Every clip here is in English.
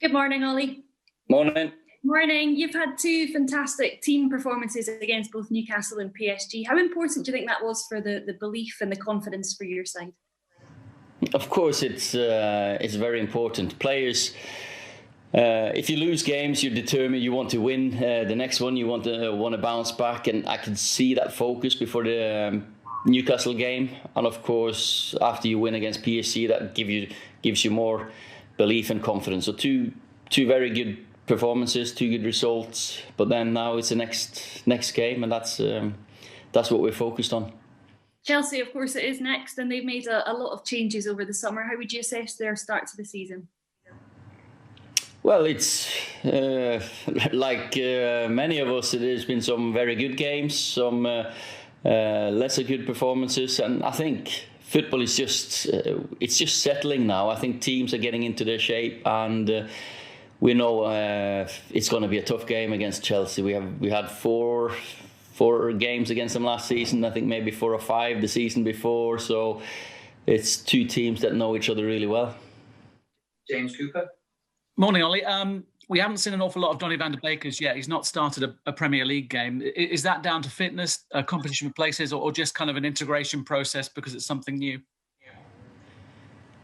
Good morning, Ollie. Morning. Morning. You've had two fantastic team performances against both Newcastle and PSG. How important do you think that was for the belief and the confidence for your side? Of course, it's very important. Players, if you lose games, you're determined. You want to win the next one. You want to bounce back, and I could see that focus before the Newcastle game. And of course, after you win against PSG, that gives you more belief and confidence. So two very good performances, two good results. But then now it's the next game, and that's what we're focused on. Chelsea, of course, it is next, and they've made a lot of changes over the summer. How would you assess their start to the season? Well, it's like many of us. There's been some very good games, some lesser good performances, and I think football is just settling now. I think teams are getting into their shape, and we know it's going to be a tough game against Chelsea. We had four games against them last season. I think maybe 4 or 5 the season before. So it's two teams that know each other really well. James Cooper. Morning, Ollie. We haven't seen an awful lot of Donny van der Beekers yet. He's not started a Premier League game. Is that down to fitness, competition with places, or just kind of an integration process because it's something new?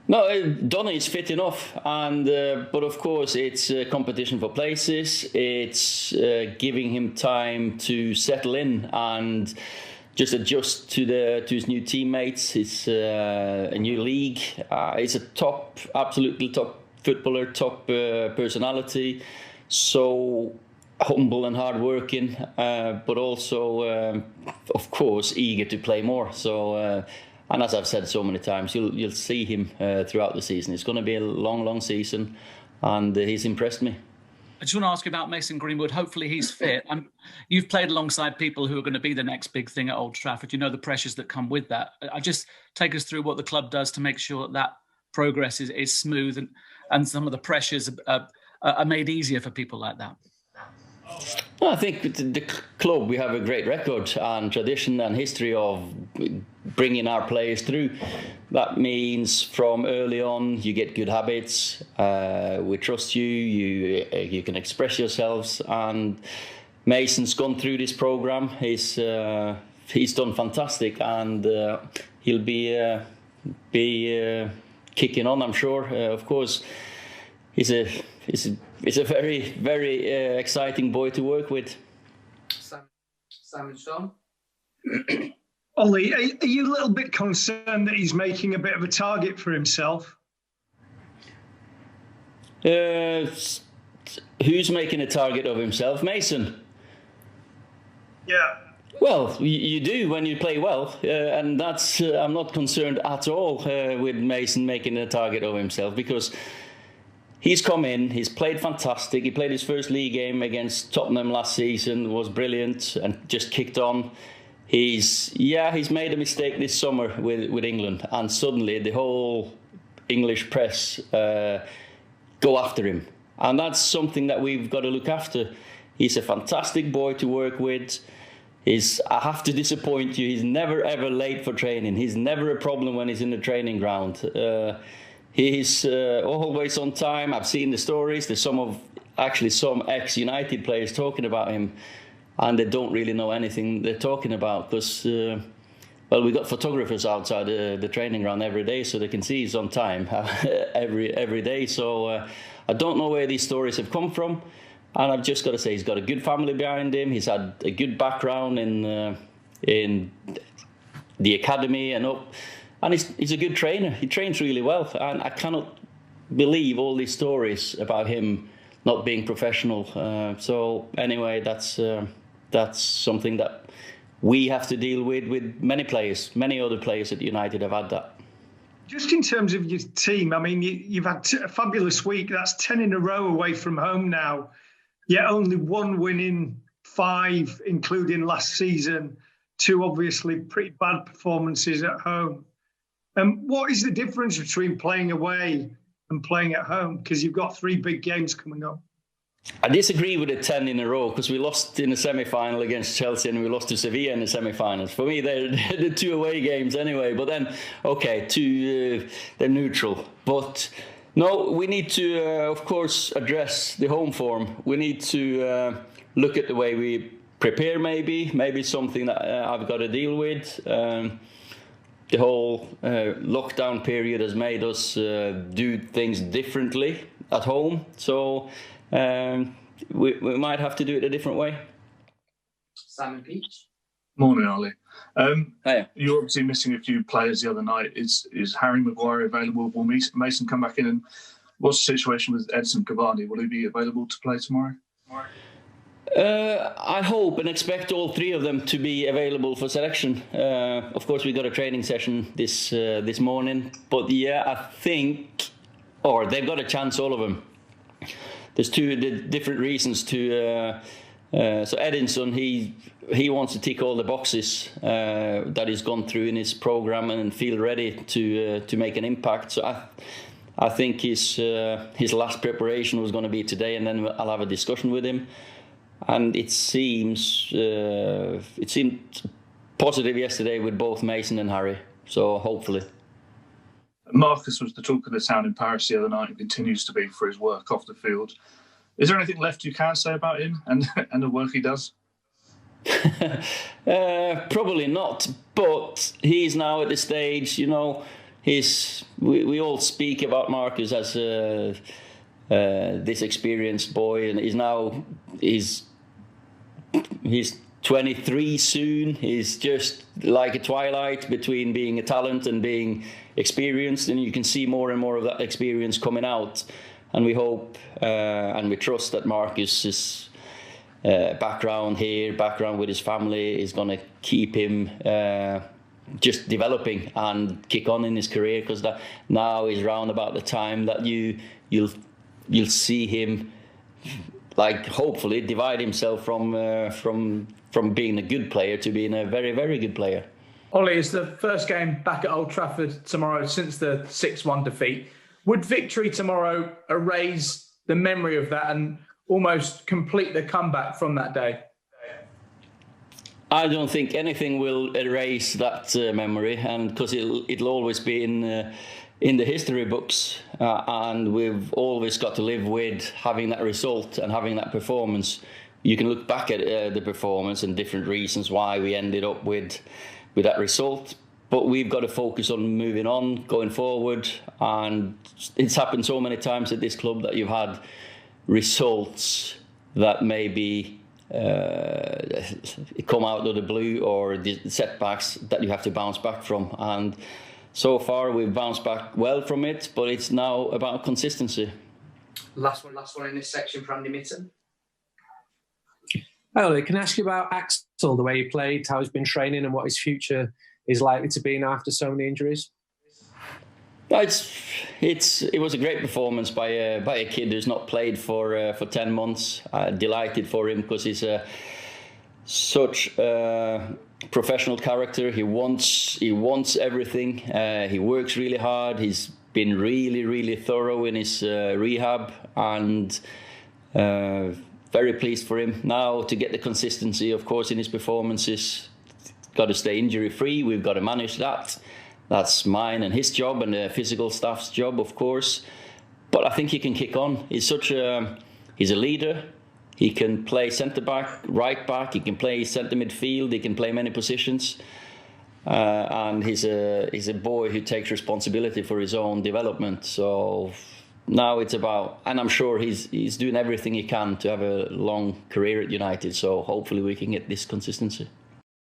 No, Donny is fit enough, and but of course it's competition for places. It's giving him time to settle in and just adjust to his new teammates. It's a new league. He's a absolutely top footballer, top personality, so humble and hardworking, but also, of course, eager to play more. So, and as I've said so many times, you'll see him throughout the season. It's going to be a long season, and he's impressed me. I just want to ask you about Mason Greenwood. Hopefully he's fit. You've played alongside people who are going to be the next big thing at Old Trafford. You know the pressures that come with that. Just take us through what the club does to make sure that progress is smooth and some of the pressures are made easier for people like that. Well, I think the club, we have a great record and tradition and history of bringing our players through. That means from early on you get good habits. We trust you. You can express yourselves. And Mason's gone through this program. He's done fantastic, and he'll be kicking on, I'm sure. Of course, he's a very, very exciting boy to work with. Simon Sean. Ollie, are you a little bit concerned that he's making a bit of a target for himself? Who's making a target of himself? Mason? Yeah. Well, you do when you play well, and that's I'm not concerned at all with Mason making a target of himself, because he's come in, he's played fantastic. He played his first league game against Tottenham last season, was brilliant, and just kicked on. He's made a mistake this summer with England, and suddenly the whole English press go after him, and that's something that we've got to look after. He's a fantastic boy to work with. I have to disappoint you. He's never ever late for training. He's never a problem when he's in the training ground. He's always on time. I've seen the stories. There's some ex-United players talking about him, and they don't really know anything they're talking about, because we got photographers outside the training ground every day, so they can see he's on time every day. So I don't know where these stories have come from. And I've just got to say, he's got a good family behind him. He's had a good background in the academy and up. And he's a good trainer. He trains really well. And I cannot believe all these stories about him not being professional. So anyway, that's something that we have to deal with many players. Many other players at United have had that. Just in terms of your team, I mean, you've had a fabulous week. That's 10 in a row away from home now. Yet only 1 win in 5, including last season. 2 obviously pretty bad performances at home. What is the difference between playing away and playing at home? Because you've got 3 big games coming up. I disagree with the 10 in a row, because we lost in the semi-final against Chelsea and we lost to Sevilla in the semi-finals. For me, they're the 2 away games anyway. But then, okay, they're neutral. But No, we need to, of course, address the home form. We need to look at the way we prepare, maybe something that I've got to deal with. The whole lockdown period has made us do things differently at home. So we might have to do it a different way. Simon Peach. Morning, Ollie. Hiya. You're obviously missing a few players the other night. Is Harry Maguire available? Will Mason come back in? And what's the situation with Edson Cavani? Will he be available to play tomorrow? I hope and expect all three of them to be available for selection. Of course, we got a training session this morning, but yeah, I think, or they've got a chance, all of them. There's two different reasons to. So Edinson, he wants to tick all the boxes that he's gone through in his program and feel ready to make an impact. So I think his last preparation was going to be today, and then I'll have a discussion with him. And it seemed positive yesterday with both Mason and Harry. So hopefully. Marcus was the talk of the town in Paris the other night and continues to be for his work off the field. Is there anything left you can say about him and the work he does? Probably not. But he's now at the stage, you know, we all speak about Marcus as this experienced boy, and he's 23 soon. He's just like a twilight between being a talent and being experienced, and you can see more and more of that experience coming out. And we hope and we trust that Marcus's background with his family is going to keep him just developing and kick on in his career, because that now is round about the time that you'll see him, like, hopefully divide himself from being a good player to being a very, very good player. Ollie, it's the first game back at Old Trafford tomorrow since the 6-1 defeat. Would victory tomorrow erase the memory of that and almost complete the comeback from that day? I don't think anything will erase that memory, and because it'll always be in the history books, and we've always got to live with having that result and having that performance. You can look back at the performance and different reasons why we ended up with that result, but we've got to focus on moving on, going forward. And it's happened so many times at this club that you've had results that maybe come out of the blue, or the setbacks that you have to bounce back from. And so far we've bounced back well from it, but it's now about consistency. Last one in this section for Andy Mitten. Ollie, can I ask you about Axel, the way he played, how he's been training, and what his future is likely to be now after so many injuries? It was a great performance by a kid who's not played for 10 months. Delighted for him, because he's such a professional character. He wants everything. He works really hard. He's been really, really thorough in his rehab, and very pleased for him now to get the consistency, of course, in his performances. Got to stay injury free. We've got to manage that. That's mine and his job, and the physical staff's job, of course. But I think he can kick on. He's a leader. He can play centre back, right back. He can play centre midfield. He can play many positions. And he's a boy who takes responsibility for his own development. So now it's about, and I'm sure he's doing everything he can to have a long career at United. So hopefully we can get this consistency.